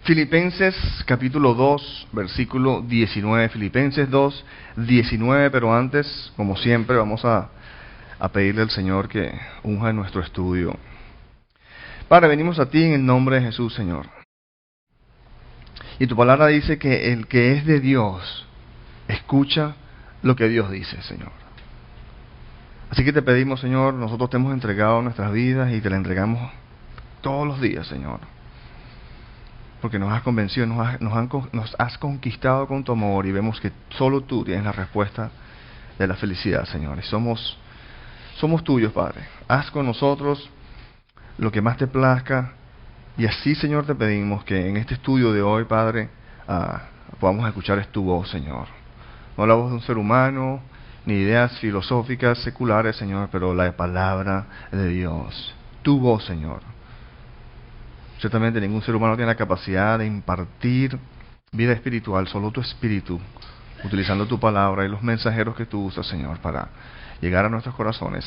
Filipenses capítulo 2, versículo 19. Filipenses 2, 19, pero antes, como siempre, vamos a pedirle al Señor que unja nuestro estudio. Padre, venimos a ti en el nombre de Jesús, Señor. Y tu palabra dice que el que es de Dios, escucha lo que Dios dice, Señor. Así que te pedimos, Señor, nosotros te hemos entregado nuestras vidas y te la entregamos todos los días, Señor. Porque nos has convencido, nos has conquistado con tu amor y vemos que solo tú tienes la respuesta de la felicidad, Señor. Y somos tuyos, Padre. Haz con nosotros lo que más te plazca. Y así, Señor, te pedimos que en este estudio de hoy, Padre, podamos escuchar tu voz, Señor. No la voz de un ser humano, ni ideas filosóficas, seculares, Señor, pero la palabra de Dios. Tu voz, Señor. Ciertamente ningún ser humano tiene la capacidad de impartir vida espiritual, solo tu espíritu, utilizando tu palabra y los mensajeros que tú usas, Señor, para llegar a nuestros corazones.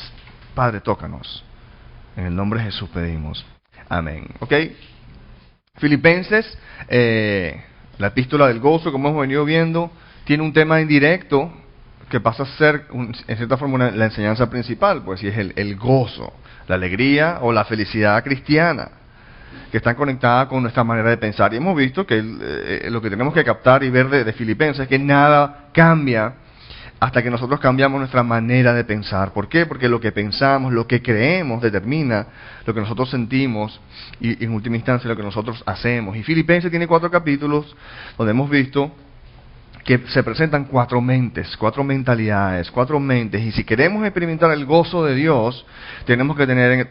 Padre, tócanos. En el nombre de Jesús pedimos. Amén. ¿Ok? Filipenses, la epístola del gozo, como hemos venido viendo, tiene un tema indirecto que pasa a ser, en cierta forma, la enseñanza principal, pues, y es el gozo, la alegría o la felicidad cristiana, que están conectadas con nuestra manera de pensar. Y hemos visto que lo que tenemos que captar y ver de Filipenses es que nada cambia hasta que nosotros cambiamos nuestra manera de pensar. ¿Por qué? Porque lo que pensamos, lo que creemos, determina lo que nosotros sentimos y en última instancia lo que nosotros hacemos. Y Filipenses tiene 4 capítulos donde hemos visto que se presentan 4 mentes, 4 mentalidades, 4 mentes. Y si queremos experimentar el gozo de Dios, tenemos que tener,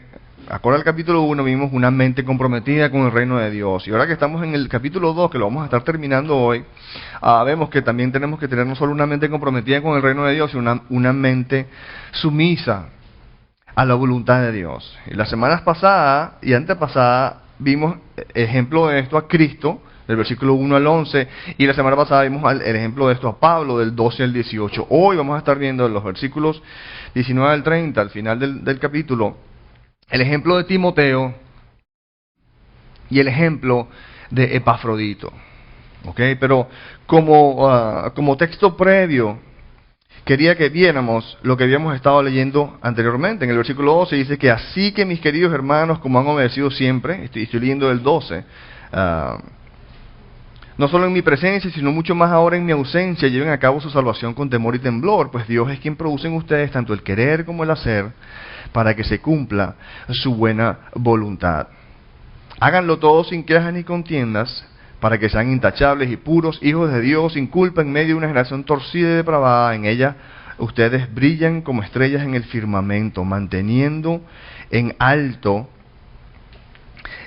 acorde al capítulo 1, vimos una mente comprometida con el reino de Dios. Y ahora que estamos en el capítulo 2, que lo vamos a estar terminando hoy, vemos que también tenemos que tener no solo una mente comprometida con el reino de Dios, sino una mente sumisa a la voluntad de Dios. Y las semanas pasadas y antepasadas vimos ejemplo de esto a Cristo, del versículo 1 al 11, y la semana pasada vimos el ejemplo de esto a Pablo, del 12 al 18. Hoy vamos a estar viendo los versículos 19 al 30, al final del capítulo, el ejemplo de Timoteo y el ejemplo de Epafrodito. ¿Ok? Pero como texto previo, quería que viéramos lo que habíamos estado leyendo anteriormente. En el versículo 12 dice que así que mis queridos hermanos, como han obedecido siempre, estoy leyendo el 12, no solo en mi presencia, sino mucho más ahora en mi ausencia, lleven a cabo su salvación con temor y temblor, pues Dios es quien produce en ustedes tanto el querer como el hacer, para que se cumpla su buena voluntad. Háganlo todo sin quejas ni contiendas, para que sean intachables y puros, hijos de Dios, sin culpa en medio de una generación torcida y depravada. En ella ustedes brillan como estrellas en el firmamento, manteniendo en alto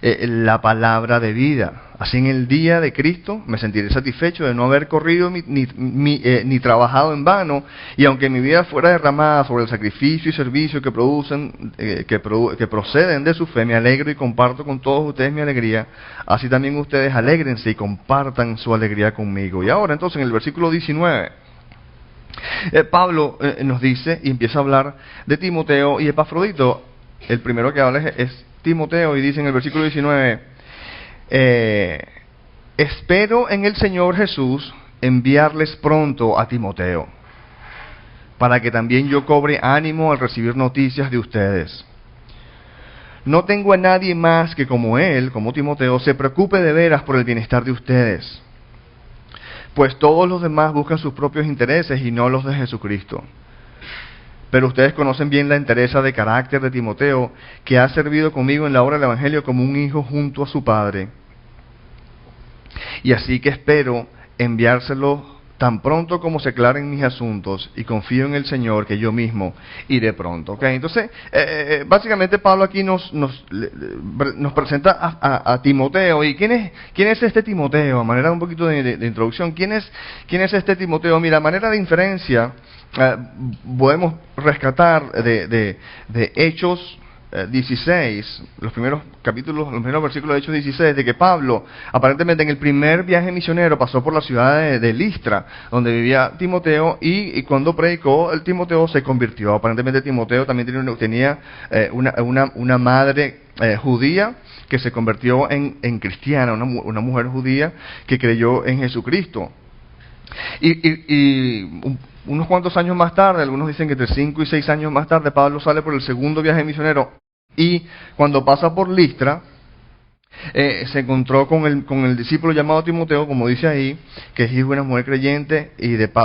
la palabra de vida. Así en el día de Cristo me sentiré satisfecho de no haber corrido ni trabajado en vano, y aunque mi vida fuera derramada sobre el sacrificio y servicio que proceden de su fe, me alegro y comparto con todos ustedes mi alegría. Así también ustedes alégrense y compartan su alegría conmigo. Y ahora entonces en el versículo 19, Pablo nos dice y empieza a hablar de Timoteo y Epafrodito. El primero que habla es Timoteo, y dice en el versículo 19, espero en el Señor Jesús enviarles pronto a Timoteo, para que también yo cobre ánimo al recibir noticias de ustedes. No tengo a nadie más que como él, como Timoteo, se preocupe de veras por el bienestar de ustedes, pues todos los demás buscan sus propios intereses y no los de Jesucristo. Pero ustedes conocen bien la entereza de carácter de Timoteo, que ha servido conmigo en la obra del Evangelio como un hijo junto a su padre. Y así que espero enviárselo tan pronto como se aclaren mis asuntos, y confío en el Señor que yo mismo iré pronto. ¿Okay? Entonces, básicamente Pablo aquí nos presenta a Timoteo. ¿Y quién es este Timoteo? A manera de un poquito de introducción, ¿quién es este Timoteo? Mira, a manera de inferencia, podemos rescatar de Hechos 16, los primeros versículos de Hechos 16, de que Pablo, aparentemente en el primer viaje misionero, pasó por la ciudad de Listra, donde vivía Timoteo, y cuando predicó, el Timoteo se convirtió. Aparentemente Timoteo también tenía una madre judía que se convirtió en cristiana, una mujer judía que creyó en Jesucristo. Unos cuantos años más tarde, algunos dicen que entre 5 y 6 años más tarde, Pablo sale por el segundo viaje misionero, y cuando pasa por Listra, se encontró con el discípulo llamado Timoteo, como dice ahí, que es hijo de una mujer creyente,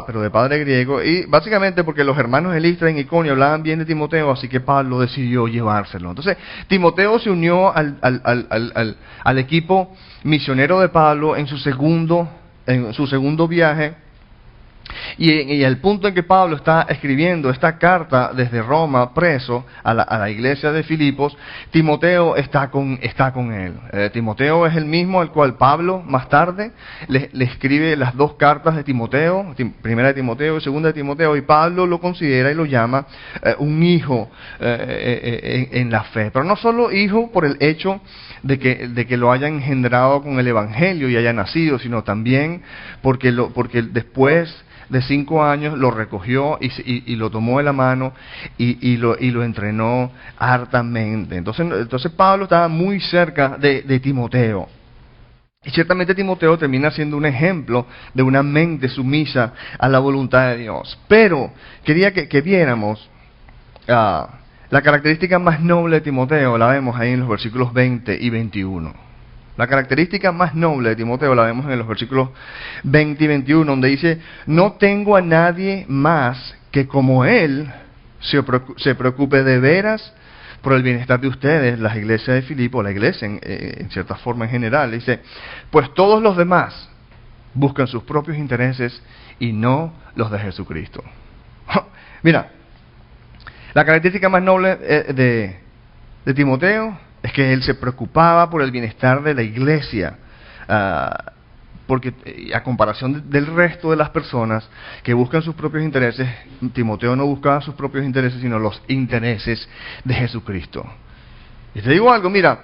pero de padre griego, y básicamente porque los hermanos de Listra en Iconio hablaban bien de Timoteo, así que Pablo decidió llevárselo. Entonces, Timoteo se unió al equipo misionero de Pablo en su segundo viaje, y al punto en que Pablo está escribiendo esta carta desde Roma, preso, a la iglesia de Filipos, Timoteo está con él. Timoteo es el mismo al cual Pablo más tarde le escribe las dos cartas de Timoteo, primera de Timoteo y segunda de Timoteo, y Pablo lo considera y lo llama un hijo en la fe. Pero no solo hijo por el hecho de que lo haya engendrado con el Evangelio y haya nacido, sino también porque después de 5 años lo recogió y lo tomó de la mano y lo entrenó hartamente. Entonces Pablo estaba muy cerca de Timoteo. Y ciertamente Timoteo termina siendo un ejemplo de una mente sumisa a la voluntad de Dios. Pero quería que viéramos la característica más noble de Timoteo, la vemos ahí en los versículos 20 y 21. La característica más noble de Timoteo la vemos en los versículos 20 y 21, donde dice: no tengo a nadie más que como él se preocupe de veras por el bienestar de ustedes, las iglesias de Filipo, la iglesia en cierta forma en general. Dice: pues todos los demás buscan sus propios intereses y no los de Jesucristo. Mira, la característica más noble de Timoteo es que él se preocupaba por el bienestar de la iglesia, porque a comparación del resto de las personas que buscan sus propios intereses, Timoteo no buscaba sus propios intereses, sino los intereses de Jesucristo. Y te digo algo, mira,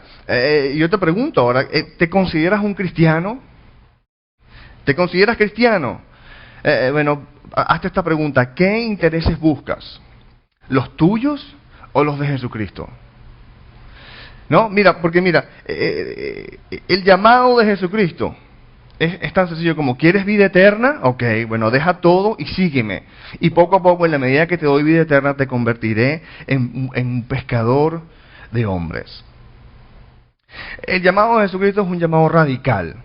yo te pregunto ahora, ¿te consideras un cristiano? ¿Te consideras cristiano? Bueno, hazte esta pregunta: ¿qué intereses buscas? ¿Los tuyos o los de Jesucristo? No, porque el llamado de Jesucristo es tan sencillo como: ¿quieres vida eterna? Ok, bueno, deja todo y sígueme. Y poco a poco, en la medida que te doy vida eterna, te convertiré en un pescador de hombres. El llamado de Jesucristo es un llamado radical.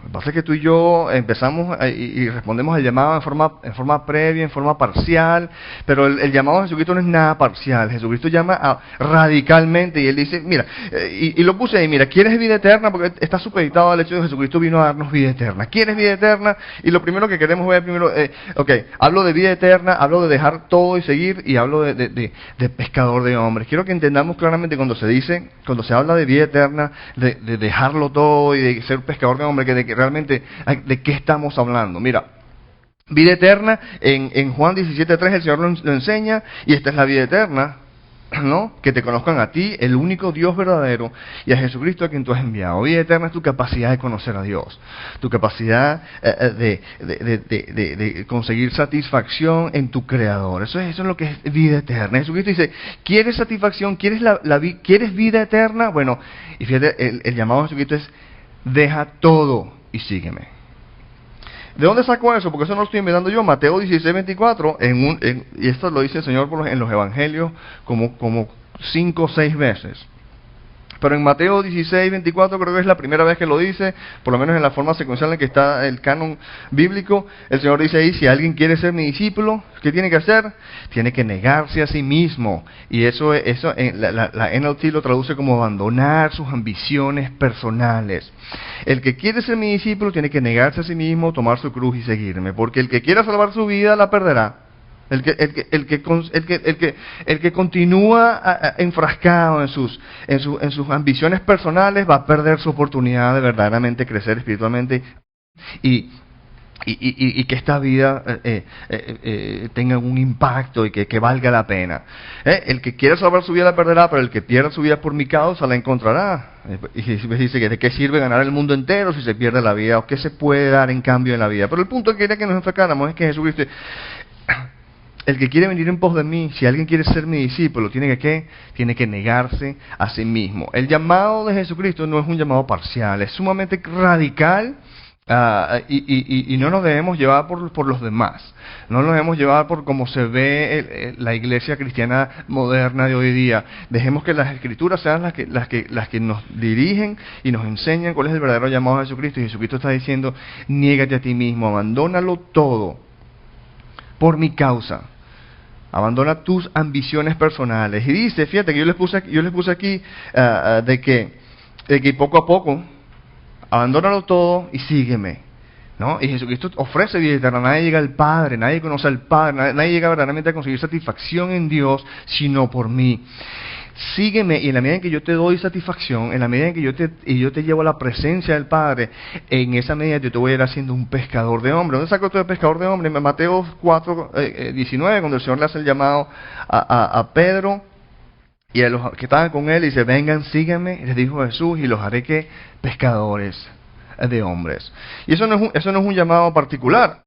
Lo que pasa es que tú y yo empezamos y respondemos al llamado en forma previa, en forma parcial, pero el llamado de Jesucristo no es nada parcial. Jesucristo llama radicalmente, y él dice, mira, y lo puse ahí, mira, ¿quieres vida eterna? Porque está supeditado al hecho de que Jesucristo vino a darnos vida eterna. ¿Quieres vida eterna? Y lo primero que queremos ver primero, hablo de vida eterna, hablo de dejar todo y seguir, y hablo de pescador de hombres. Quiero que entendamos claramente cuando se habla de vida eterna, de dejarlo todo y de ser pescador de hombres, que realmente de qué estamos hablando. Mira, vida eterna, en Juan 17:3 el Señor lo enseña, y esta es la vida eterna, ¿no? Que te conozcan a ti, el único Dios verdadero, y a Jesucristo a quien tú has enviado. Vida eterna es tu capacidad de conocer a Dios, tu capacidad de conseguir satisfacción en tu Creador. Eso es lo que es vida eterna. Jesucristo dice: ¿quieres satisfacción? ¿Quieres vida eterna? Bueno, y fíjate, el llamado de Jesucristo es: deja todo y sígueme. ¿De dónde saco eso? Porque eso no lo estoy inventando yo. Mateo 16:24, y esto lo dice el Señor en los evangelios como 5 o 6 veces. Pero en Mateo 16:24 creo que es la primera vez que lo dice, por lo menos en la forma secuencial en que está el canon bíblico. El Señor dice ahí: si alguien quiere ser mi discípulo, ¿qué tiene que hacer? Tiene que negarse a sí mismo. Y eso la NLT lo traduce como abandonar sus ambiciones personales. El que quiere ser mi discípulo tiene que negarse a sí mismo, tomar su cruz y seguirme. Porque el que quiera salvar su vida la perderá. El que continúa enfrascado en sus ambiciones personales va a perder su oportunidad de verdaderamente crecer espiritualmente y que esta vida tenga un impacto y que valga la pena. El que quiera salvar su vida la perderá, pero el que pierda su vida por mi causa la encontrará. Y dice que de qué sirve ganar el mundo entero si se pierde la vida, o qué se puede dar en cambio en la vida. Pero el punto que quería que nos enfocáramos es que Jesucristo el que quiere venir en pos de mí, si alguien quiere ser mi discípulo, tiene que ¿qué? Tiene que negarse a sí mismo. El llamado de Jesucristo no es un llamado parcial, es sumamente radical. Y no nos debemos llevar por los demás, no nos debemos llevar por cómo se ve la iglesia cristiana moderna de hoy día. Dejemos que las escrituras sean las que nos dirigen y nos enseñan cuál es el verdadero llamado de Jesucristo. Y Jesucristo está diciendo: niégate a ti mismo, abandónalo todo por mi causa. Abandona tus ambiciones personales. Y dice, fíjate que yo les puse aquí de que poco a poco abandónalo todo y sígueme, ¿no? Y Jesucristo ofrece vida eterna. Nadie llega al Padre, nadie conoce al Padre, nadie llega verdaderamente a conseguir satisfacción en Dios, sino por mí. Sígueme, y en la medida en que yo te doy satisfacción, en la medida en que yo te llevo a la presencia del Padre, en esa medida yo te voy a ir haciendo un pescador de hombres. ¿Dónde saco esto de pescador de hombres? En Mateo 4, 19, cuando el Señor le hace el llamado a Pedro y a los que estaban con él, y dice: vengan, síganme, les dijo Jesús, y los haré que pescadores de hombres. Y eso no es un llamado particular.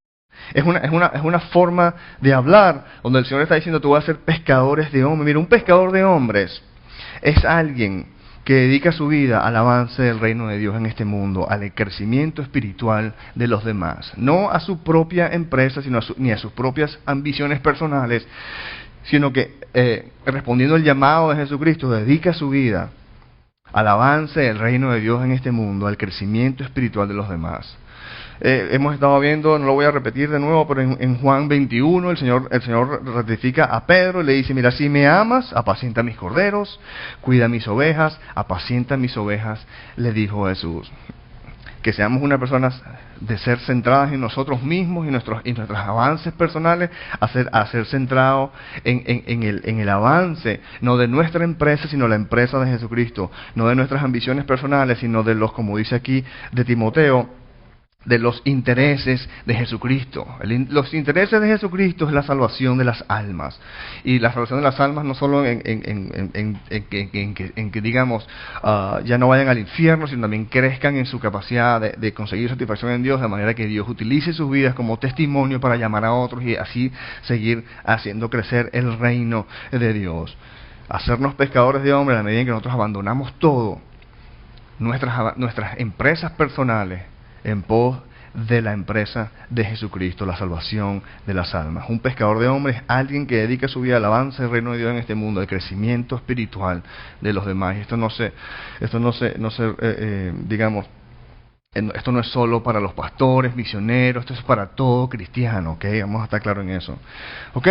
Es una forma de hablar donde el Señor está diciendo: tú vas a ser pescadores de hombres. Mira, un pescador de hombres es alguien que dedica su vida al avance del reino de Dios en este mundo, al crecimiento espiritual de los demás. No a su propia empresa, ni a sus propias ambiciones personales, sino que respondiendo al llamado de Jesucristo, dedica su vida al avance del reino de Dios en este mundo, al crecimiento espiritual de los demás. Hemos estado viendo, no lo voy a repetir de nuevo, pero en Juan 21 el Señor ratifica a Pedro y le dice: mira, si me amas, apacienta mis corderos, cuida mis ovejas, apacienta mis ovejas, le dijo Jesús. Que seamos una persona de ser centradas en nosotros mismos y nuestros avances personales, a ser centrados en el avance, no de nuestra empresa, sino la empresa de Jesucristo, no de nuestras ambiciones personales, sino de los, como dice aquí de Timoteo, de los intereses de Jesucristo. Los intereses de Jesucristo es la salvación de las almas. Y la salvación de las almas no solo en que digamos, ya no vayan al infierno, sino también crezcan en su capacidad de conseguir satisfacción en Dios, de manera que Dios utilice sus vidas como testimonio para llamar a otros y así seguir haciendo crecer el reino de Dios. Hacernos pescadores de hombres a la medida en que nosotros abandonamos todo, nuestras empresas personales, en pos de la empresa de Jesucristo, la salvación de las almas. Un pescador de hombres es alguien que dedica su vida al avance del reino de Dios en este mundo, al crecimiento espiritual de los demás. Y esto no es solo para los pastores, misioneros, esto es para todo cristiano, ¿ok? Vamos a estar claros en eso, ¿ok?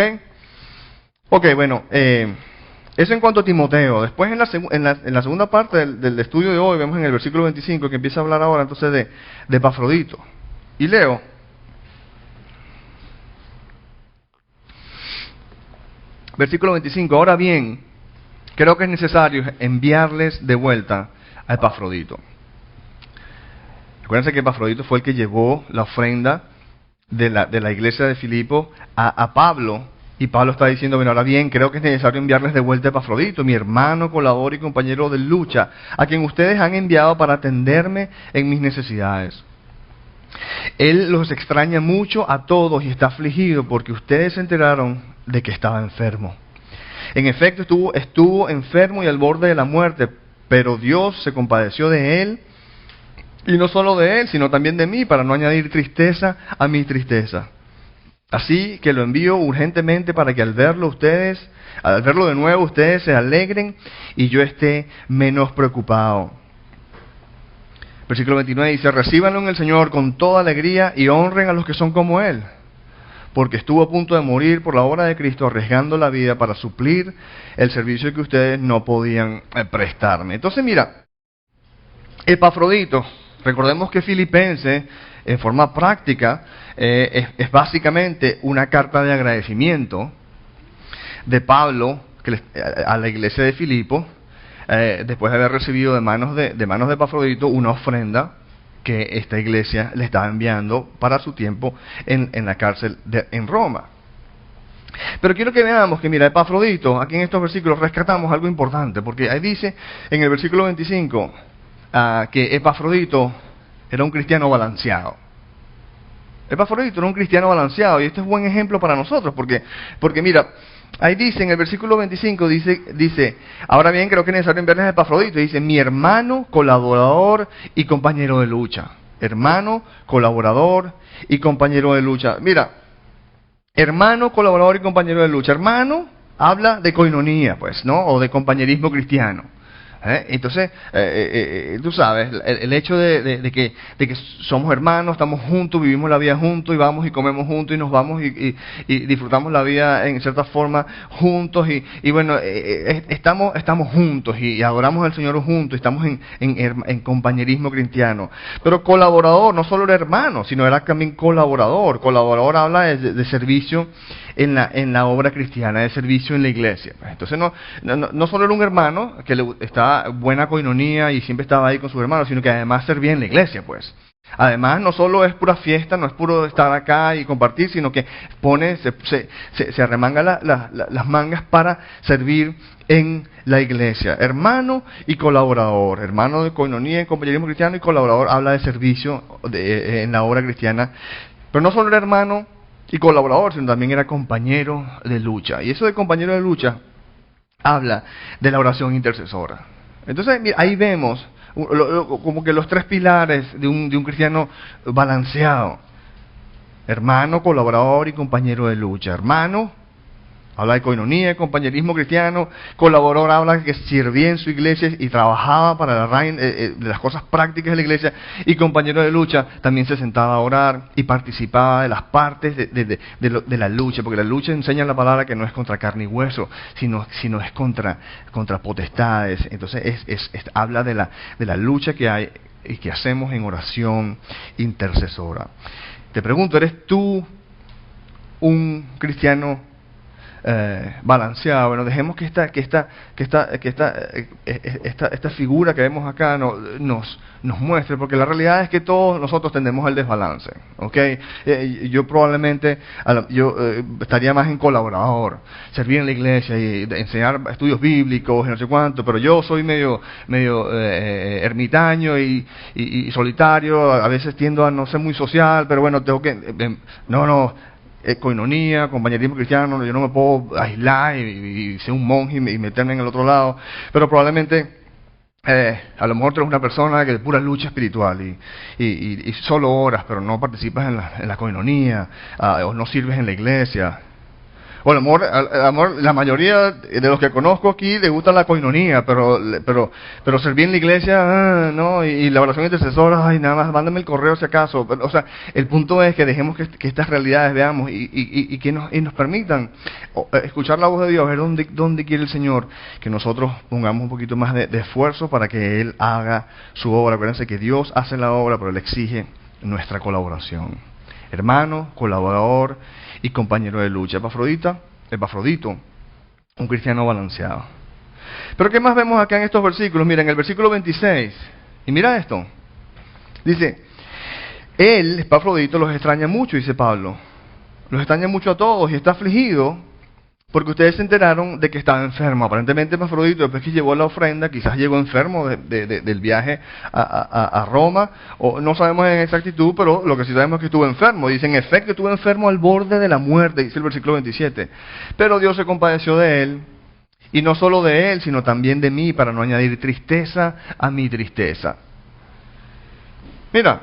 Ok, bueno, eso en cuanto a Timoteo. Después en la segunda parte del estudio de hoy, vemos en el versículo 25 que empieza a hablar ahora entonces de Epafrodito. Y leo: versículo 25, ahora bien, creo que es necesario enviarles de vuelta a Epafrodito. Recuérdense que Epafrodito fue el que llevó la ofrenda de la iglesia de Filipo a Pablo. Y Pablo está diciendo: bueno, ahora bien, creo que es necesario enviarles de vuelta a Epafrodito, mi hermano, colaborador y compañero de lucha, a quien ustedes han enviado para atenderme en mis necesidades. Él los extraña mucho a todos y está afligido porque ustedes se enteraron de que estaba enfermo. En efecto, estuvo enfermo y al borde de la muerte, pero Dios se compadeció de él, y no solo de él, sino también de mí, para no añadir tristeza a mi tristeza. Así que lo envío urgentemente para que al verlo de nuevo, ustedes se alegren y yo esté menos preocupado. Versículo 29 dice: recíbanlo en el Señor con toda alegría y honren a los que son como Él, porque estuvo a punto de morir por la obra de Cristo, arriesgando la vida para suplir el servicio que ustedes no podían prestarme. Entonces mira, Epafrodito, recordemos que Filipenses, en forma práctica, es básicamente una carta de agradecimiento de Pablo a la iglesia de Filipo, después de haber recibido de manos de Epafrodito una ofrenda que esta iglesia le estaba enviando para su tiempo en la cárcel en Roma. Pero quiero que veamos que, mira, Epafrodito, aquí en estos versículos rescatamos algo importante, porque ahí dice en el versículo 25 que Epafrodito era un cristiano balanceado. Epafrodito era un cristiano balanceado, y este es un buen ejemplo para nosotros, porque mira, ahí dice, en el versículo 25, dice, ahora bien, creo que es necesario enviarles a Epafrodito, dice, mi hermano, colaborador y compañero de lucha. Hermano, colaborador y compañero de lucha. Mira, hermano, colaborador y compañero de lucha. Hermano habla de coinonía, pues, ¿no? O de compañerismo cristiano. Entonces, tú sabes, el hecho de que somos hermanos, estamos juntos, vivimos la vida juntos, y vamos y comemos juntos, y nos vamos y disfrutamos la vida en cierta forma juntos, y bueno, estamos juntos y adoramos al Señor juntos, estamos en compañerismo cristiano. Pero colaborador, no solo era hermano, sino era también colaborador. Colaborador habla de servicio en la obra cristiana, de servicio en la iglesia. Entonces no solo era un hermano que estaba buena coinonía y siempre estaba ahí con sus hermanos, sino que además servía en la iglesia, pues. Además, no solo es pura fiesta, no es puro estar acá y compartir, sino que se arremanga las mangas para servir en la iglesia. Hermano y colaborador. Hermano de coinonía y compañerismo cristiano, y colaborador habla de servicio en la obra cristiana. Pero no solo era hermano y colaborador, sino también era compañero de lucha. Y eso de compañero de lucha habla de la oración intercesora. Entonces, mira, ahí vemos como que los tres pilares de un cristiano balanceado. Hermano, colaborador y compañero de lucha. Hermano habla de coinonía, de compañerismo cristiano. Colaborador habla de que servía en su iglesia y trabajaba para la reina, de las cosas prácticas de la iglesia. Y compañero de lucha también se sentaba a orar y participaba de las partes de la lucha, porque la lucha enseña la palabra que no es contra carne y hueso, sino es contra potestades. Entonces habla de la lucha que hay y que hacemos en oración intercesora. Te pregunto, ¿eres tú un cristiano balanceado? Bueno, dejemos que esta figura que vemos acá nos muestre, porque la realidad es que todos nosotros tendemos al desbalance, ¿ok? Yo probablemente estaría más en colaborador, servir en la iglesia y enseñar estudios bíblicos y no sé cuánto, pero yo soy medio ermitaño y solitario, a veces tiendo a no ser muy social, pero bueno, tengo que coinonía, compañerismo cristiano, yo no me puedo aislar y ser un monje y meterme en el otro lado, pero probablemente a lo mejor tú eres una persona que de pura lucha espiritual y solo oras, pero no participas en la coinonía, o no sirves en la iglesia. O a lo mejor la mayoría de los que conozco aquí les gusta la coinonía, pero servir en la iglesia, no, y la oración intercesora, ay, nada más, mándame el correo si acaso. Pero, o sea, el punto es que dejemos que estas realidades veamos y que nos permitan escuchar la voz de Dios, ver dónde quiere el Señor que nosotros pongamos un poquito más de esfuerzo para que Él haga su obra. Acuérdense que Dios hace la obra, pero Él exige nuestra colaboración. Hermano, colaborador y compañero de lucha. Epafrodito, un cristiano balanceado. Pero ¿qué más vemos acá en estos versículos? Mira, en el versículo 26, y mira esto, dice, él, Epafrodito, los extraña mucho, dice Pablo, los extraña mucho a todos y está afligido porque ustedes se enteraron de que estaba enfermo. Aparentemente Epafrodito, después que llevó la ofrenda, quizás llegó enfermo del viaje a Roma, o no sabemos en exactitud, pero lo que sí sabemos es que estuvo enfermo. Dice, en efecto, estuvo enfermo al borde de la muerte, dice el versículo 27. Pero Dios se compadeció de él, y no solo de él, sino también de mí, para no añadir tristeza a mi tristeza. Mira,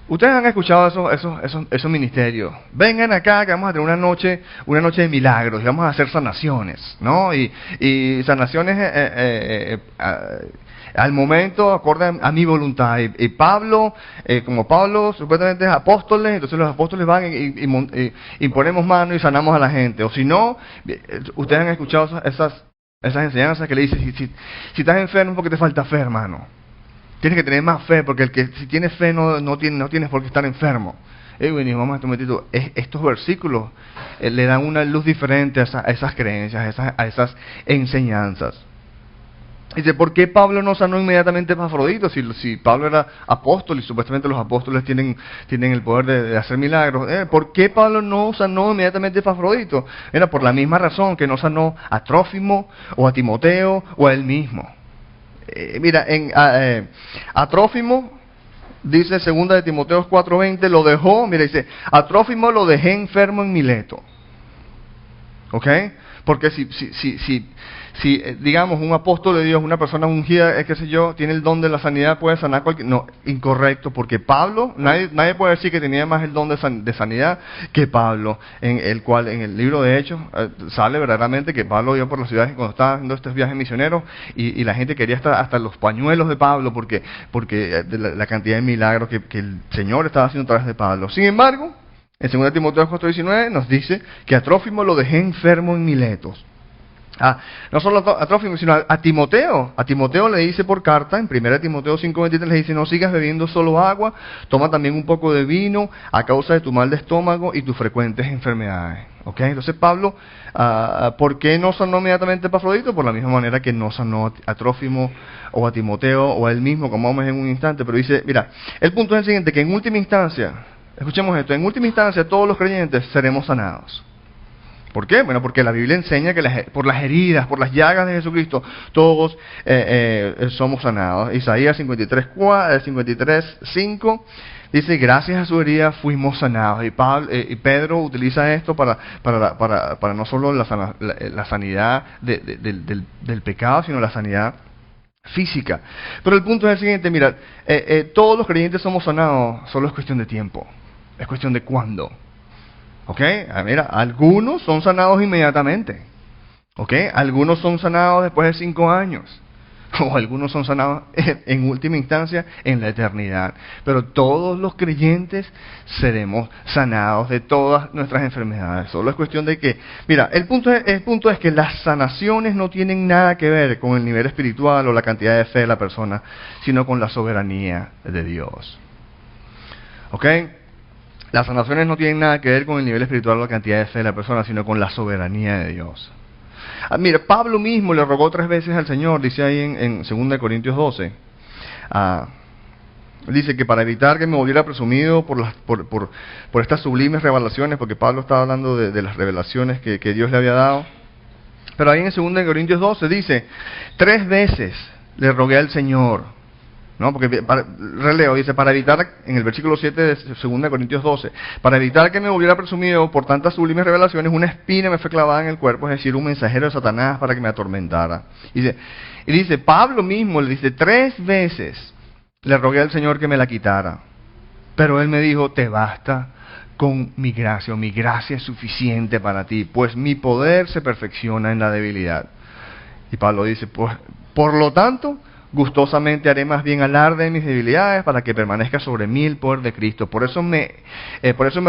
ustedes han escuchado esos ministerios. Vengan acá que vamos a tener una noche de milagros y vamos a hacer sanaciones, ¿no? Y sanaciones al momento, acorde a mi voluntad. Y Pablo, como Pablo supuestamente es apóstoles, entonces los apóstoles van y ponemos mano y sanamos a la gente. O si no, ustedes han escuchado esas enseñanzas que le dicen, si estás enfermo es porque te falta fe, hermano. Tienes que tener más fe, porque si tienes fe no tienes por qué estar enfermo. Bueno, vamos a un momentito. Estos versículos le dan una luz diferente a esas creencias, a esas enseñanzas. Dice, ¿por qué Pablo no sanó inmediatamente a Epafrodito? Si Pablo era apóstol y supuestamente los apóstoles tienen el poder de hacer milagros. ¿Por qué Pablo no sanó inmediatamente a Epafrodito? Era por la misma razón que no sanó a Trófimo o a Timoteo o a él mismo. Mira, a Trófimo Dice 2 de Timoteo 4:20, lo dejó, mira, dice, a Trófimo lo dejé enfermo en Mileto. ¿Ok? Porque si digamos, un apóstol de Dios, una persona ungida, qué sé yo, tiene el don de la sanidad, puede sanar cualquier... No, incorrecto, porque Pablo, nadie puede decir que tenía más el don de sanidad que Pablo, en el cual en el libro de Hechos sale verdaderamente que Pablo iba por las ciudades cuando estaba haciendo estos viajes misioneros y la gente quería estar hasta los pañuelos de Pablo porque de la cantidad de milagros que el Señor estaba haciendo a través de Pablo. Sin embargo, en 2 Timoteo 4:19 nos dice que a Trófimo lo dejé enfermo en Miletos. No solo a Trófimo, sino a Timoteo. A Timoteo le dice por carta, en 1 Timoteo 5:23 le dice, no sigas bebiendo solo agua, toma también un poco de vino a causa de tu mal de estómago y tus frecuentes enfermedades. ¿Ok? Entonces Pablo, ¿por qué no sanó inmediatamente a Epafrodito? Por la misma manera que no sanó a Trófimo o a Timoteo o a él mismo, como vamos a ver en un instante. Pero dice, mira, el punto es el siguiente, que en última instancia, escuchemos esto, en última instancia todos los creyentes seremos sanados. ¿Por qué? Bueno, porque la Biblia enseña que por las heridas, por las llagas de Jesucristo, todos somos sanados. Isaías 53:5 dice, gracias a su herida fuimos sanados. Y Pedro utiliza esto para no solo la sanidad del pecado, sino la sanidad física. Pero el punto es el siguiente, mira, todos los creyentes somos sanados, solo es cuestión de tiempo, es cuestión de cuándo. ¿Ok? Mira, algunos son sanados inmediatamente. ¿Ok? Algunos son sanados después de 5 años. O algunos son sanados en última instancia en la eternidad. Pero todos los creyentes seremos sanados de todas nuestras enfermedades. Solo es cuestión de que... Mira, el punto es que las sanaciones no tienen nada que ver con el nivel espiritual o la cantidad de fe de la persona, sino con la soberanía de Dios. ¿Ok? Las sanaciones no tienen nada que ver con el nivel espiritual o la cantidad de fe de la persona, sino con la soberanía de Dios. Mira, Pablo mismo le rogó 3 veces al Señor, dice ahí en 2 Corintios 12. Dice que para evitar que me volviera presumido por estas sublimes revelaciones, porque Pablo estaba hablando de las revelaciones que Dios le había dado. Pero ahí en 2 Corintios 12 dice, 3 veces le rogué al Señor. ¿No? Porque releo, dice, para evitar, en el versículo 7 de 2 Corintios 12, para evitar que me volviera presumido por tantas sublimes revelaciones, una espina me fue clavada en el cuerpo, es decir, un mensajero de Satanás para que me atormentara. Y dice, Pablo mismo le dice, 3 veces le rogué al Señor que me la quitara, pero él me dijo, te basta con mi gracia, o mi gracia es suficiente para ti, pues mi poder se perfecciona en la debilidad. Y Pablo dice, pues, por lo tanto, gustosamente haré más bien alarde de mis debilidades para que permanezca sobre mí el poder de Cristo. Por eso me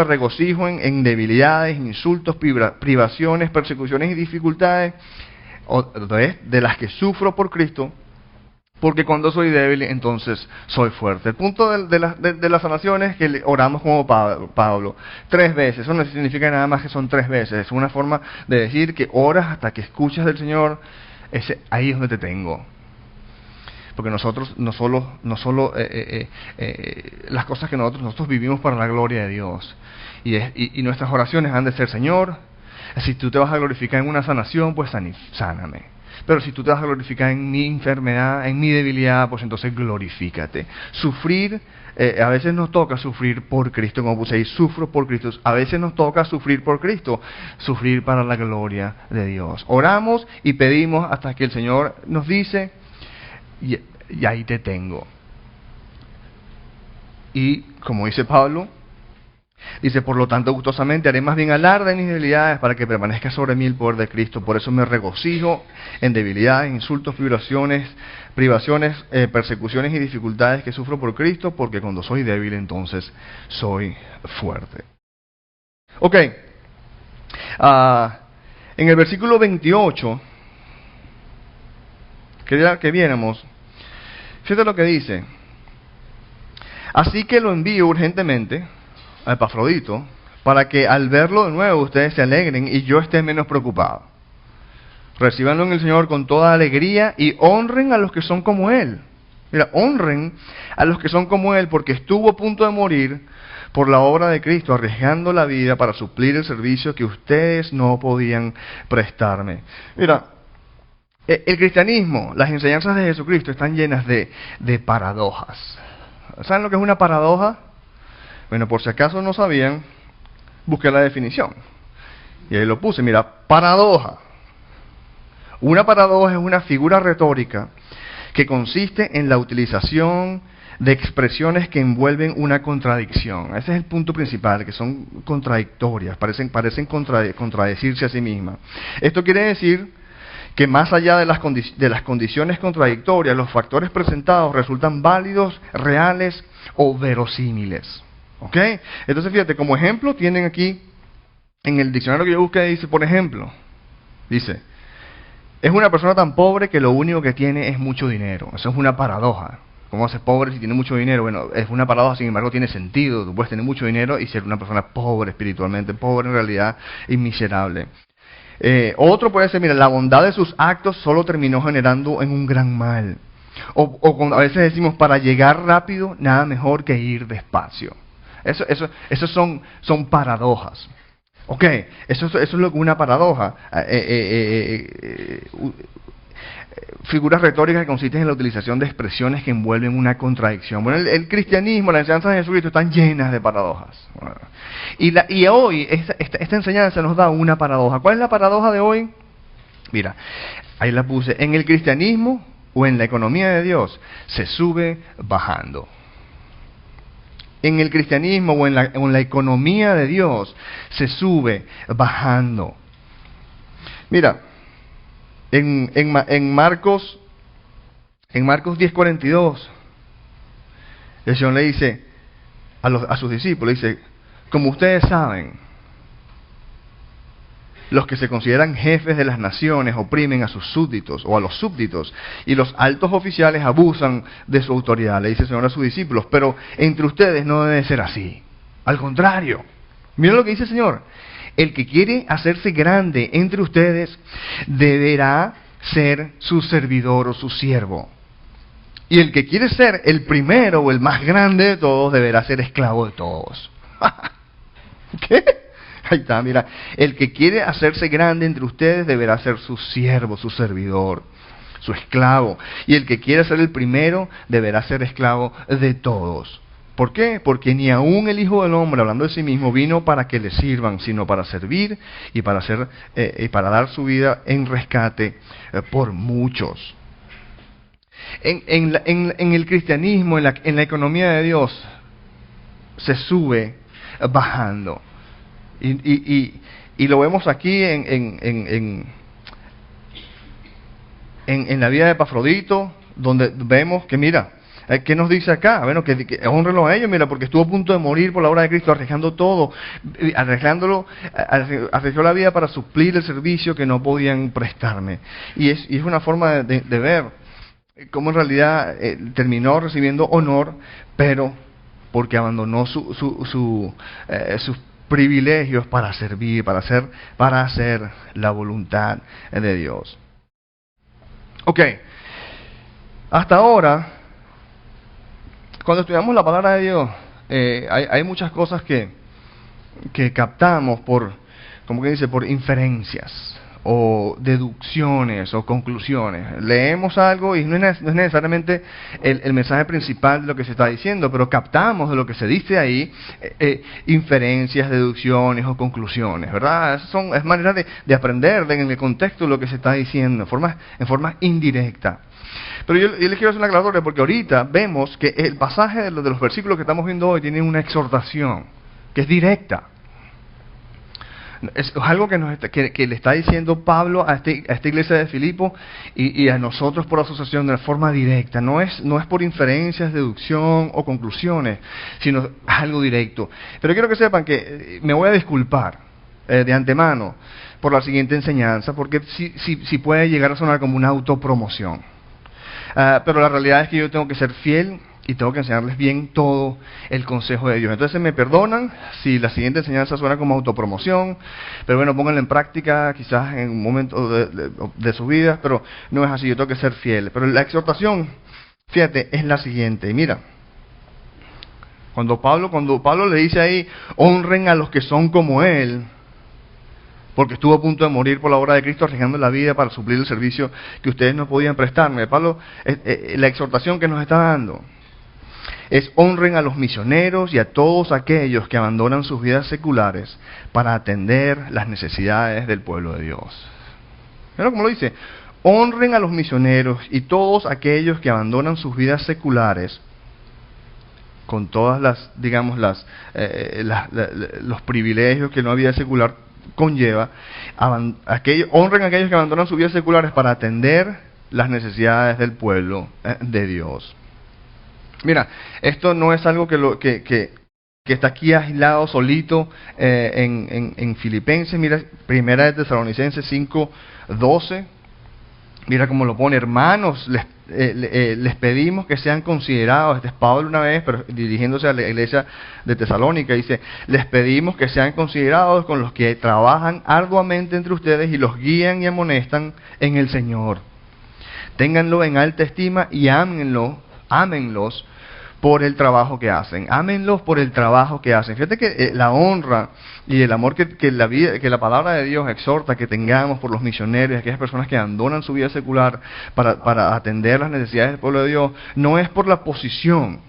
regocijo en debilidades, insultos, privaciones, persecuciones y dificultades de las que sufro por Cristo, porque cuando soy débil entonces soy fuerte. El punto de las sanaciones es que oramos como Pablo 3 veces. Eso no significa nada más que son 3 veces. Es una forma de decir que oras hasta que escuchas del Señor. Ahí es donde te tengo. Porque nosotros no solo las cosas que nosotros vivimos para la gloria de Dios. Y nuestras oraciones han de ser, Señor, si tú te vas a glorificar en una sanación, pues sáname. Pero si tú te vas a glorificar en mi enfermedad, en mi debilidad, pues entonces glorifícate. Sufrir, a veces nos toca sufrir por Cristo, como puse ahí, sufro por Cristo. A veces nos toca sufrir por Cristo, sufrir para la gloria de Dios. Oramos y pedimos hasta que el Señor nos dice, y ahí te tengo. Y como dice Pablo, dice, por lo tanto, gustosamente haré más bien alarde de mis debilidades para que permanezca sobre mí el poder de Cristo. Por eso me regocijo en debilidades, insultos, privaciones, persecuciones y dificultades que sufro por Cristo, porque cuando soy débil entonces soy fuerte. Ok, en el versículo 28, que viéramos, fíjate lo que dice. Así que lo envío urgentemente a Epafrodito, para que al verlo de nuevo ustedes se alegren y yo esté menos preocupado. Recíbanlo en el Señor con toda alegría y honren a los que son como Él. Mira, honren a los que son como Él, porque estuvo a punto de morir por la obra de Cristo, arriesgando la vida para suplir el servicio que ustedes no podían prestarme. Mira, el cristianismo, las enseñanzas de Jesucristo están llenas de paradojas. ¿Saben lo que es una paradoja? Bueno, por si acaso no sabían, busqué la definición. Y ahí lo puse, mira, paradoja. Una paradoja es una figura retórica que consiste en la utilización de expresiones que envuelven una contradicción. Ese es el punto principal, que son contradictorias, parecen contradecirse a sí mismas. Esto quiere decir que más allá de las condiciones contradictorias, los factores presentados resultan válidos, reales o verosímiles. ¿Ok? Entonces, fíjate, como ejemplo tienen aquí, en el diccionario que yo busqué, dice, por ejemplo, dice, es una persona tan pobre que lo único que tiene es mucho dinero. Eso es una paradoja. ¿Cómo ser pobre si tiene mucho dinero? Bueno, es una paradoja, sin embargo tiene sentido. Tú puedes tener mucho dinero y ser una persona pobre espiritualmente, pobre en realidad y miserable. Otro puede ser, mira, la bondad de sus actos solo terminó generando en un gran mal. O a veces decimos, para llegar rápido, nada mejor que ir despacio. Eso son paradojas. Ok, eso es lo que una paradoja. Figuras retóricas que consisten en la utilización de expresiones que envuelven una contradicción. Bueno, el cristianismo, las enseñanzas de Jesucristo están llenas de paradojas. Bueno, y hoy esta enseñanza nos da una paradoja. ¿Cuál es la paradoja de hoy? Mira, ahí la puse. En el cristianismo o en la economía de Dios se sube bajando. En el cristianismo o en la economía de Dios se sube bajando. Mira, en Marcos 10:42, el Señor le dice a sus discípulos, dice, como ustedes saben, los que se consideran jefes de las naciones oprimen a sus súbditos o a los súbditos, y los altos oficiales abusan de su autoridad, le dice el Señor a sus discípulos, pero entre ustedes no debe ser así. Al contrario, miren lo que dice el Señor. El que quiere hacerse grande entre ustedes deberá ser su servidor o su siervo. Y el que quiere ser el primero o el más grande de todos deberá ser esclavo de todos. ¿Qué? Ahí está, mira. El que quiere hacerse grande entre ustedes deberá ser su siervo, su servidor, su esclavo. Y el que quiere ser el primero deberá ser esclavo de todos. ¿Por qué? Porque ni aún el Hijo del Hombre, hablando de sí mismo, vino para que le sirvan, sino para servir y para dar su vida en rescate por muchos. En el cristianismo, en la economía de Dios, se sube bajando. Y lo vemos aquí en la vida de Epafrodito, donde vemos que, mira, ¿qué nos dice acá? Bueno, que honrenlo a ellos, mira, porque estuvo a punto de morir por la obra de Cristo, arriesgando todo, arriesgó la vida para suplir el servicio que no podían prestarme. Y es una forma de ver cómo en realidad terminó recibiendo honor, pero porque abandonó sus privilegios para servir, para hacer la voluntad de Dios. Ok, hasta ahora, cuando estudiamos la palabra de Dios, hay muchas cosas que captamos por inferencias, o deducciones, o conclusiones. Leemos algo y no es necesariamente el mensaje principal de lo que se está diciendo, pero captamos de lo que se dice ahí inferencias, deducciones o conclusiones, ¿verdad? Es manera de aprender en el contexto de lo que se está diciendo, en forma indirecta. Pero yo les quiero hacer una aclaratoria, porque ahorita vemos que el pasaje de los versículos que estamos viendo hoy tiene una exhortación que es directa. Es algo que le está diciendo Pablo a esta iglesia de Filipo y a nosotros por asociación de forma directa. No es por inferencias, deducción o conclusiones, sino algo directo. Pero quiero que sepan que me voy a disculpar de antemano por la siguiente enseñanza, porque sí puede llegar a sonar como una autopromoción. Pero la realidad es que yo tengo que ser fiel y tengo que enseñarles bien todo el consejo de Dios. Entonces me perdonan si la siguiente enseñanza suena como autopromoción, pero bueno, pónganla en práctica quizás en un momento de su vida, pero no es así, yo tengo que ser fiel. Pero la exhortación, fíjate, es la siguiente. Mira, cuando Pablo le dice ahí, honren a los que son como Él, porque estuvo a punto de morir por la obra de Cristo, arriesgando la vida para suplir el servicio que ustedes no podían prestarme. Pablo, la exhortación que nos está dando es honren a los misioneros y a todos aquellos que abandonan sus vidas seculares para atender las necesidades del pueblo de Dios. ¿Pero cómo lo dice? Honren a los misioneros y todos aquellos que abandonan sus vidas seculares con todas las, digamos, los privilegios que una vida secular conlleva. Honren a aquellos que abandonan sus vidas seculares para atender las necesidades del pueblo de Dios. Mira, esto no es algo que está aquí aislado, solito en Filipenses. Mira, Primera de Tesalonicenses 5:12. Mira cómo lo pone: hermanos, les pedimos que sean considerados. Este es Pablo una vez, pero dirigiéndose a la iglesia de Tesalónica, dice: les pedimos que sean considerados con los que trabajan arduamente entre ustedes y los guían y amonestan en el Señor. Ténganlo en alta estima y ámenlos por el trabajo que hacen. Ámenlos por el trabajo que hacen. Fíjate que la honra y el amor que la palabra de Dios exhorta que tengamos por los misioneros y aquellas personas que abandonan su vida secular para atender las necesidades del pueblo de Dios, no es por la posición,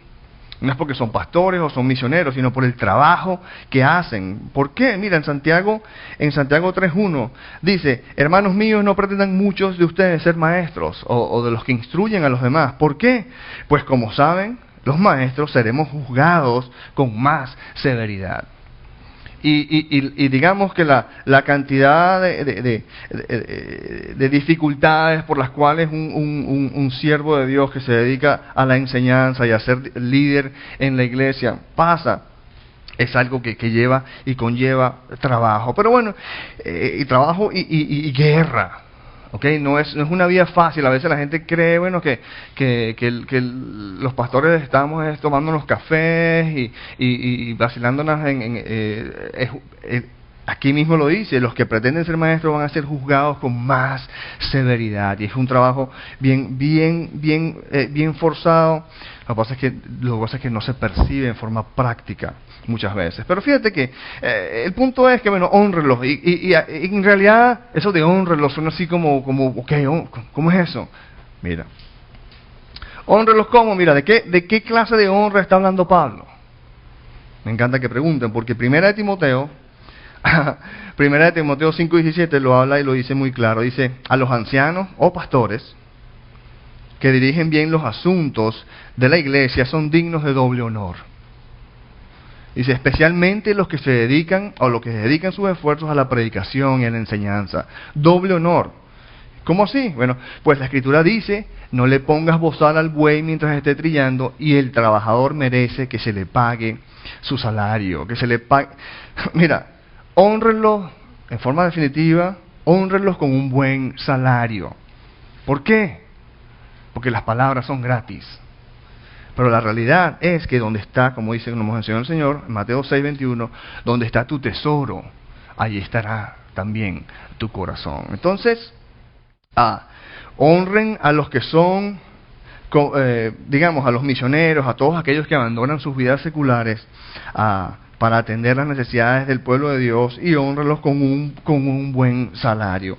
no es porque son pastores o son misioneros, sino por el trabajo que hacen. ¿Por qué? Mira, en Santiago 3:1 dice: hermanos míos, no pretendan muchos de ustedes ser maestros o de los que instruyen a los demás. ¿Por qué? Pues como saben, los maestros seremos juzgados con más severidad. Y digamos que la cantidad de dificultades por las cuales un siervo de Dios que se dedica a la enseñanza y a ser líder en la iglesia pasa, es algo que lleva y conlleva trabajo. Pero bueno, y trabajo y guerra. Okay, no es una vida fácil. A veces la gente cree, bueno, que los pastores estamos tomándonos cafés y vacilándonos aquí mismo lo dice: los que pretenden ser maestros van a ser juzgados con más severidad. Y es un trabajo bien forzado. Lo que pasa es que no se percibe en forma práctica muchas veces. Pero fíjate que el punto es que, bueno, hónrenlos. Y en realidad eso de hónrenlos suena así como okay, ¿cómo es eso? Mira, hónrenlos ¿cómo? Mira, ¿de qué clase de honra está hablando Pablo? Me encanta que pregunten, porque Primera de Timoteo 5:17 lo habla y lo dice muy claro. Dice: a los ancianos o pastores que dirigen bien los asuntos de la iglesia son dignos de doble honor. Dice: especialmente los que se dedican sus esfuerzos a la predicación y a la enseñanza. Doble honor. ¿Cómo así? Bueno, pues la Escritura dice: no le pongas bozal al buey mientras esté trillando, y el trabajador merece que se le pague su salario, que se le pague. Mira, hónrenlos en forma definitiva, hónrenlos con un buen salario. ¿Por qué? Porque las palabras son gratis. Pero la realidad es que donde está, como nos enseñó el Señor, en Mateo 6:21, donde está tu tesoro, allí estará también tu corazón. Entonces, honren a los que son, digamos, a los misioneros, a todos aquellos que abandonan sus vidas seculares para atender las necesidades del pueblo de Dios, y hónrenlos con un buen salario.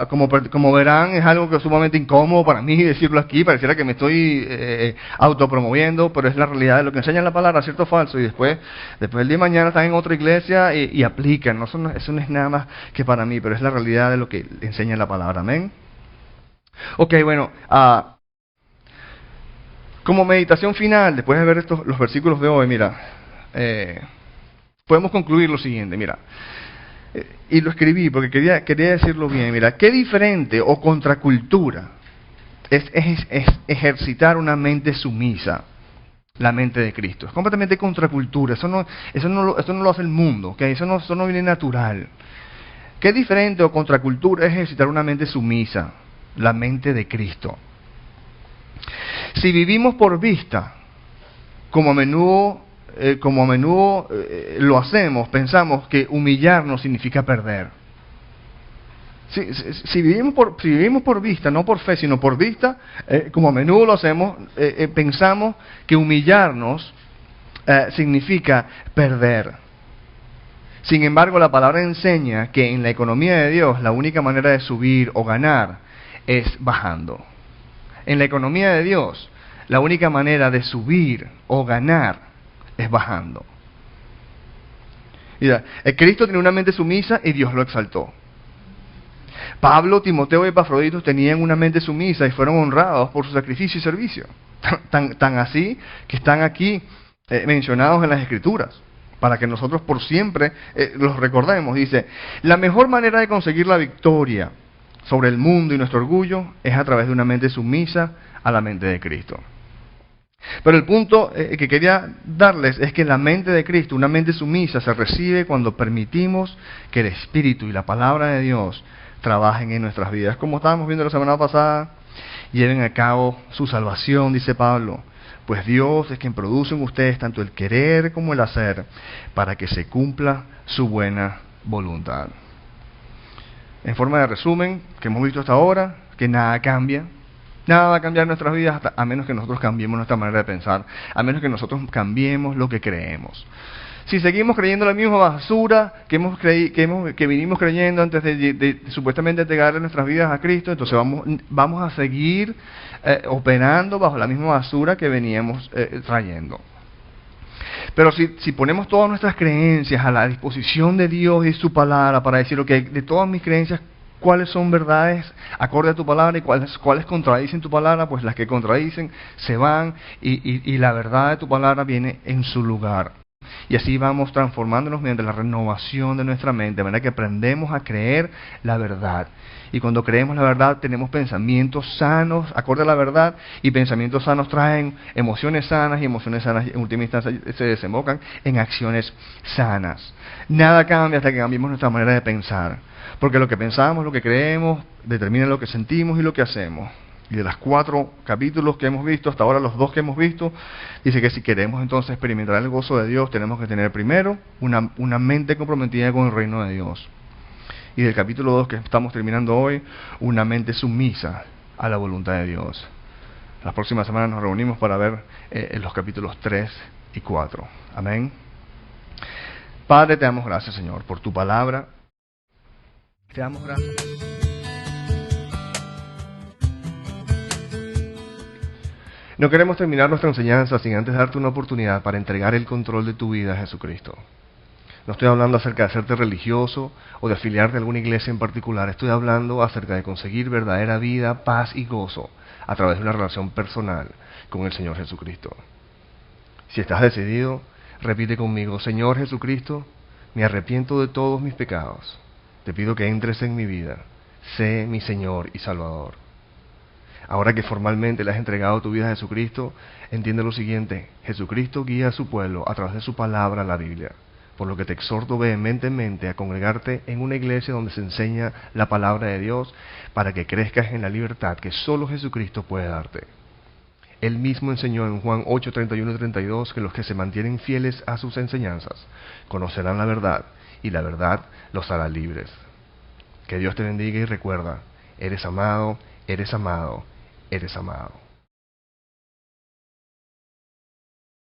Como verán, es algo que es sumamente incómodo para mí decirlo aquí. Pareciera que me estoy autopromoviendo, pero es la realidad de lo que enseña la palabra, cierto o falso, y después el día de mañana están en otra iglesia y aplican. Eso no es nada más que para mí, pero es la realidad de lo que enseña la palabra. Amén. Ok, bueno, como meditación final, después de ver los versículos de hoy, mira, podemos concluir lo siguiente. Mira, y lo escribí porque quería decirlo bien. Mira, qué diferente o contracultura es ejercitar una mente sumisa, la mente de Cristo. Es completamente contracultura. Eso no lo hace el mundo, ¿okay? Eso no viene natural. Qué diferente o contracultura es ejercitar una mente sumisa, la mente de Cristo. Si vivimos por vista, como a menudo lo hacemos, pensamos que humillarnos significa perder. Si vivimos por vista, no por fe, sino por vista, como a menudo lo hacemos, pensamos que humillarnos significa perder. Sin embargo, la palabra enseña que en la economía de Dios la única manera de subir o ganar es bajando. En la economía de Dios, La única manera de subir o ganar es bajando. Mira, Cristo tenía una mente sumisa y Dios lo exaltó. Pablo, Timoteo y Epafrodito tenían una mente sumisa y fueron honrados por su sacrificio y servicio. Tan así que están aquí mencionados en las Escrituras, para que nosotros por siempre los recordemos. Dice, la mejor manera de conseguir la victoria sobre el mundo y nuestro orgullo es a través de una mente sumisa a la mente de Cristo. Pero el punto que quería darles es que la mente de Cristo, una mente sumisa, se recibe cuando permitimos que el Espíritu y la Palabra de Dios trabajen en nuestras vidas. Como estábamos viendo la semana pasada, lleven a cabo su salvación, dice Pablo, pues Dios es quien produce en ustedes tanto el querer como el hacer para que se cumpla su buena voluntad. En forma de resumen, que hemos visto hasta ahora, que nada cambia. Nada va a cambiar nuestras vidas a menos que nosotros cambiemos nuestra manera de pensar, a menos que nosotros cambiemos lo que creemos. Si seguimos creyendo la misma basura que vinimos creyendo antes de supuestamente entregarle nuestras vidas a Cristo, entonces vamos a seguir operando bajo la misma basura que veníamos trayendo. Pero si ponemos todas nuestras creencias a la disposición de Dios y su palabra para decir, ok, de todas mis creencias, ¿cuáles son verdades acorde a tu palabra y cuáles contradicen tu palabra? Pues las que contradicen se van y la verdad de tu palabra viene en su lugar. Y así vamos transformándonos mediante la renovación de nuestra mente, de manera que aprendemos a creer la verdad. Y cuando creemos la verdad tenemos pensamientos sanos, acorde a la verdad, y pensamientos sanos traen emociones sanas, y emociones sanas en última instancia se desembocan en acciones sanas. Nada cambia hasta que cambiemos nuestra manera de pensar, porque lo que pensamos, lo que creemos, determina lo que sentimos y lo que hacemos. Y de los 4 capítulos que hemos visto, hasta ahora los 2 que hemos visto, dice que si queremos entonces experimentar el gozo de Dios, tenemos que tener primero una mente comprometida con el reino de Dios. Y del capítulo 2 que estamos terminando hoy, una mente sumisa a la voluntad de Dios. Las próximas semanas nos reunimos para ver los capítulos 3 y 4. Amén. Padre, te damos gracias, Señor, por tu palabra. Te damos gracias. No queremos terminar nuestra enseñanza sin antes darte una oportunidad para entregar el control de tu vida a Jesucristo. No estoy hablando acerca de hacerte religioso o de afiliarte a alguna iglesia en particular. Estoy hablando acerca de conseguir verdadera vida, paz y gozo a través de una relación personal con el Señor Jesucristo. Si estás decidido, repite conmigo: Señor Jesucristo, me arrepiento de todos mis pecados. Te pido que entres en mi vida. Sé mi Señor y Salvador. Ahora que formalmente le has entregado tu vida a Jesucristo, entiende lo siguiente: Jesucristo guía a su pueblo a través de su palabra, la Biblia. Por lo que te exhorto vehementemente a congregarte en una iglesia donde se enseña la palabra de Dios para que crezcas en la libertad que solo Jesucristo puede darte. Él mismo enseñó en Juan 8, 31 y 32 que los que se mantienen fieles a sus enseñanzas conocerán la verdad y la verdad los hará libres. Que Dios te bendiga y recuerda, eres amado, eres amado, eres amado.